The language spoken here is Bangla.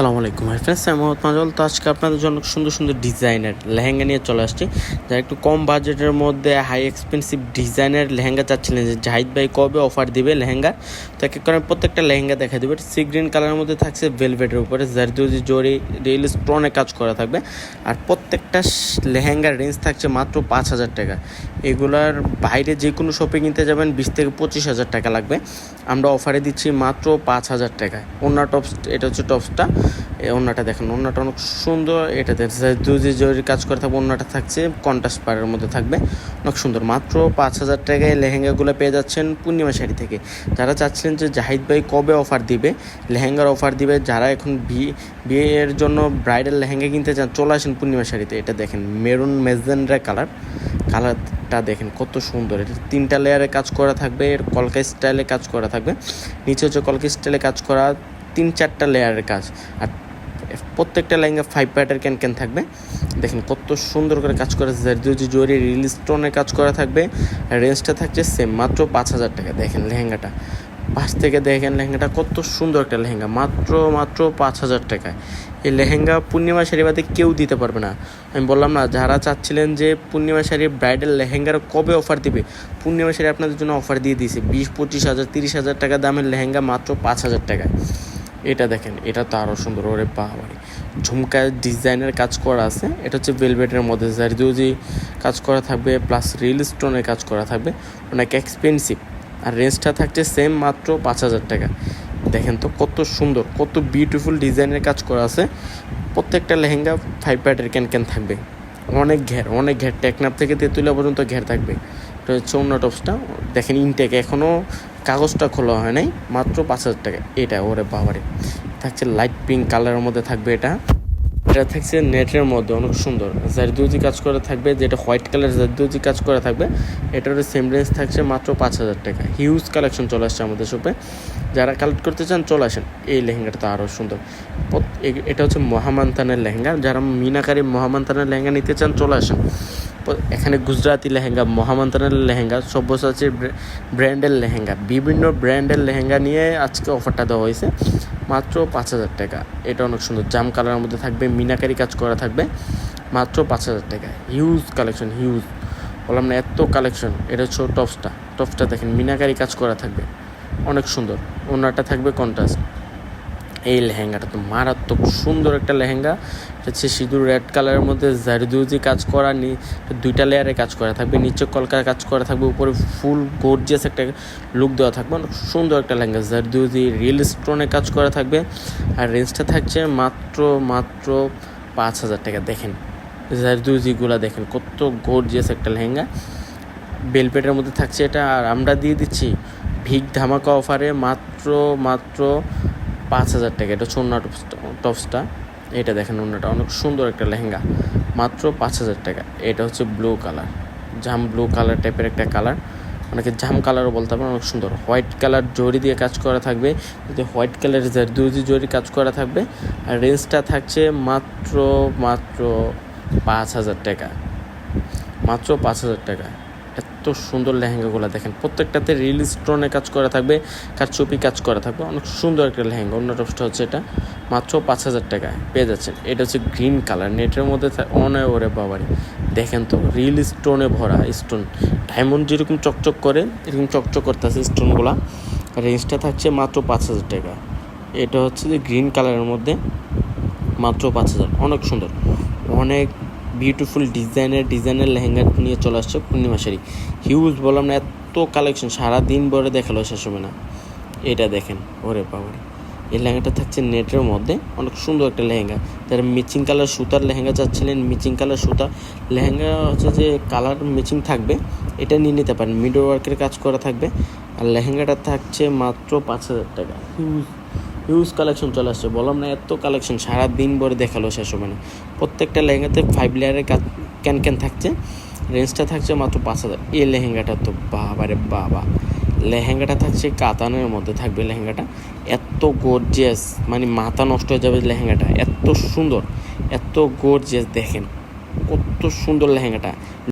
আসসালামু আলাইকুম হাই ফ্রেন্ডস, আমি মোহাম্মদ মাজল। তো আজকে আপনাদের জন্য সুন্দর সুন্দর ডিজাইনের লেহেঙ্গা নিয়ে চলে আসছি। যারা একটু কম বাজেটের মধ্যে হাই এক্সপেন্সিভ ডিজাইনের লেহেঙ্গা চাচ্ছিলেন যে জাহিদ ভাই কবে অফার দিবে লেহেঙ্গা, তো এক এক করে প্রত্যেকটা লেহেঙ্গা দেখা দেবে। সি গ্রিন কালারের মধ্যে থাকছে ভেলভেটের উপরে জারদৌজি জরি রিয়েল স্টোনে কাজ করা থাকবে। আর প্রত্যেকটা লেহেঙ্গার রেঞ্জ থাকছে মাত্র 5,000 টাকা। এগুলার বাইরে যে কোনো শপে কিনতে যাবেন 20 থেকে 25,000 টাকা লাগবে। আমরা অফারে দিচ্ছি মাত্র 5,000 টাকায়। ওনার টপস, এটা হচ্ছে টপসটা। ওনাটা দেখেন, ওনাটা অনেক সুন্দর। এটাতে দুজি জরির কাজ করে থাকবে। ওনাটা থাকছে কন্ট্রাস্ট পাড়ের মধ্যে থাকবে, অনেক সুন্দর। মাত্র 5,000 টাকায় লেহেঙ্গাগুলো পেয়ে যাচ্ছেন পূর্ণিমা শাড়ি থেকে। যারা চাচ্ছিলেন যে জাহিদ ভাই কবে অফার দিবে, লেহেঙ্গার অফার দিবে, যারা এখন বিয়ের জন্য ব্রাইডাল লেহেঙ্গা কিনতে চান চলে আসেন পূর্ণিমা শাড়িতে। এটা দেখেন মেরুন মেজেন্ডা কালারটা দেখেন কত সুন্দর। এটা 3টা লেয়ারে কাজ করা থাকবে, এর কলকা স্টাইলে কাজ করা থাকবে। নিচে হচ্ছে কলকা স্টাইলে কাজ করা 3-4টা লেয়ারের কাজ। আর প্রত্যেকটা লেহেঙ্গা 5 প্যাটের ক্যান থাকবে। দেখেন কত সুন্দর করে কাজ করা জারদৌজি জরি রিয়েল স্টোনের কাজ করা থাকবে। রেঞ্জটা থাকছে সেম মাত্র 5,000 টাকা। দেখেন লেহেঙ্গাটা পাশ থেকে দেখেন, লেহেঙ্গাটা কত সুন্দর একটা লেহেঙ্গা, মাত্র 5,000 টাকায়। এই লেহেঙ্গা পূর্ণিমা শাড়ি বাদে কেউ দিতে পারবে না। আমি বললাম না, যারা চাচ্ছিলেন যে পূর্ণিমা শাড়ি ব্রাইডাল লেহেঙ্গার কবে অফার দিবে, পূর্ণিমা শাড়ি আপনাদের জন্য অফার দিয়ে দিয়েছে। 20-25,000 30,000 টাকা দামের লেহেঙ্গা মাত্র 5,000 টাকায়। এটা দেখেন, এটা তো আরও সুন্দর। ওরে বাবারে, ঝুমকা ডিজাইনের কাজ করা আছে। এটা হচ্ছে ভেলভেটের মধ্যে জারদৌজি কাজ করা থাকবে, প্লাস রিয়েল স্টোনের কাজ করা থাকবে। অনেক এক্সপেন্সিভ। আর রেঞ্জটা থাকছে সেম মাত্র 5,000 টাকা। দেখেন তো কত সুন্দর, কত বিউটিফুল ডিজাইনের কাজ করা আছে। প্রত্যেকটা লেহেঙ্গা 5 প্যাটের ক্যান থাকবে। অনেক ঘের টেকনাফ থেকে তেঁতুলিয়া পর্যন্ত ঘের থাকবে। এটা হচ্ছে অন্য টপসটা। দেখেন ইনটেক এখনও কাগজটা খোলা হয় নাই, মাত্র 5,000 টাকা। এটা ওরে বাবারে থাকছে লাইট পিঙ্ক কালারের মধ্যে থাকবে। এটা থাকছে নেটের মধ্যে, অনেক সুন্দর। জারদৌজি কাজ করা থাকবে, যেটা হোয়াইট কালার জারদৌজি কাজ করা থাকবে। এটার সেম রেঞ্জ থাকছে মাত্র 5,000 টাকা। হিউজ কালেকশন চলে আসছে আমাদের শপে। যারা কালেক্ট করতে চান চলে আসেন। এই লেহেঙ্গাটা তো আরও সুন্দর। এটা হচ্ছে মহামান্তানের লেহেঙ্গা। যারা মিনাকারি মহামান্তানের লেহেঙ্গা নিতে চান চলে আসেন। এখানে গুজরাটি লেহেঙ্গা, মহামান্তানের লেহেঙ্গা, সব্যসাচীর ব্র্যান্ডের লেহেঙ্গা, বিভিন্ন ব্র্যান্ডের লেহেঙ্গা নিয়ে আজকে অফারটা দেওয়া হয়েছে মাত্র 5,000 টাকা। এটা অনেক সুন্দর, জাম কালারের মধ্যে থাকবে, মিনাকারি কাজ করা থাকবে, মাত্র 5,000 টাকা। হিউজ কালেকশন, হিউজ বললাম না, এত কালেকশন। এটা হচ্ছে টপসটা দেখেন, মিনাকারি কাজ করা থাকবে, অনেক সুন্দর। ওনাটা থাকবে কন্ট্রাস্ট। এই লেহেঙ্গাটা তো মারাত্মক সুন্দর একটা লেহেঙ্গা। এটা হচ্ছে সিঁদুর রেড কালারের মধ্যে জারদৌজি কাজ করা, 2টা লেয়ারে কাজ করা থাকবে, নিচে কলকা কাজ করা থাকবে, উপরে ফুল গর্জিয়াস একটা লুক দেওয়া থাকবে। অনেক সুন্দর একটা লেহেঙ্গা, জারদৌজি রিয়েল স্টোনে কাজ করা থাকবে। আর রেঞ্জটা থাকছে মাত্র 5,000 টাকা। দেখেন জারদৌজিগুলো দেখেন কত গর্জিয়াস একটা লেহেঙ্গা, বেলপেটের মধ্যে থাকছে এটা। আর আমরা দিয়ে দিচ্ছি ভিগ ধামাকা অফারে মাত্র 5,000 টাকা। এটা হচ্ছে অন্য টপসটা। এটা দেখেন, অন্যটা অনেক সুন্দর একটা লেহেঙ্গা, মাত্র 5,000 টাকা। এটা হচ্ছে ব্লু কালার, জাম ব্লু কালার টাইপের একটা কালার, অনেকে জাম কালারও বলতে পারেন। অনেক সুন্দর হোয়াইট কালার জরি দিয়ে কাজ করা থাকবে, যদি হোয়াইট কালার জারদৌজি জরি কাজ করা থাকবে। আর রেঞ্জটা থাকছে মাত্র 5,000 টাকা, মাত্র 5,000 টাকা। এত সুন্দর লেহেঙ্গাগুলো দেখেন, প্রত্যেকটাতে রিয়েল স্টোনে কাজ করা থাকবে, কারচুপি কাজ করা থাকবে, অনেক সুন্দর একটা লেহেঙ্গা। অন্য টপসটা হচ্ছে এটা, মাত্র 5,000 টাকায় পেয়ে যাচ্ছেন। এটা হচ্ছে গ্রিন কালার, নেটের মধ্যে ওরে বাবারে দেখেন তো, রিয়েল স্টোনে ভরা স্টোন, ডায়মন্ড যেরকম চকচক করে এরকম চকচক করতেছে স্টোনগুলা। রেঞ্জটা থাকছে মাত্র 5,000 টাকা। এটা হচ্ছে যে গ্রিন কালারের মধ্যে, মাত্র 5,000। অনেক সুন্দর, অনেক বিউটিফুল ডিজাইনের লেহেঙ্গা নিয়ে চলে আসছে পূর্ণিমা শাড়ি। হিউজ বললাম না, এত কালেকশন সারাদিন ভরে দেখালো শেষ হবে না। এটা দেখেন ওরে বাবারে, এই লেহেঙ্গাটা থাকছে নেটের মধ্যে, অনেক সুন্দর একটা লেহেঙ্গা। যারা ম্যাচিং কালার সুতার লেহেঙ্গা চাচ্ছিলেন, ম্যাচিং কালার সুতা লেহেঙ্গা হচ্ছে যে কালার ম্যাচিং থাকবে, এটা নিয়ে নিতে পারেন। মিডল ওয়ার্কের কাজ করা থাকবে। আর লেহেঙ্গাটা থাকছে মাত্র 5,000 টাকা। হিউজ কালেকশন চলে আসছে, বললাম না, এত কালেকশন সারাদিন ভরে দেখালো শেষ হবে না। প্রত্যেকটা লেহেঙ্গাতে 5 লেয়ারের ক্যান থাকছে। রেঞ্জটা থাকছে মাত্র 5,000। এই লেহেঙ্গাটা তো বাবারে বাবা, লেহেঙ্গাটা থাকছে কাতানের মধ্যে থাকবে। লেহেঙ্গাটা এত গর্জিয়াস, মানে মাথা নষ্ট হয়ে যাবে লেহেঙ্গাটা, এত সুন্দর, এত গর্জিয়াস। দেখেন কত সুন্দর লেহেঙ্গাটা।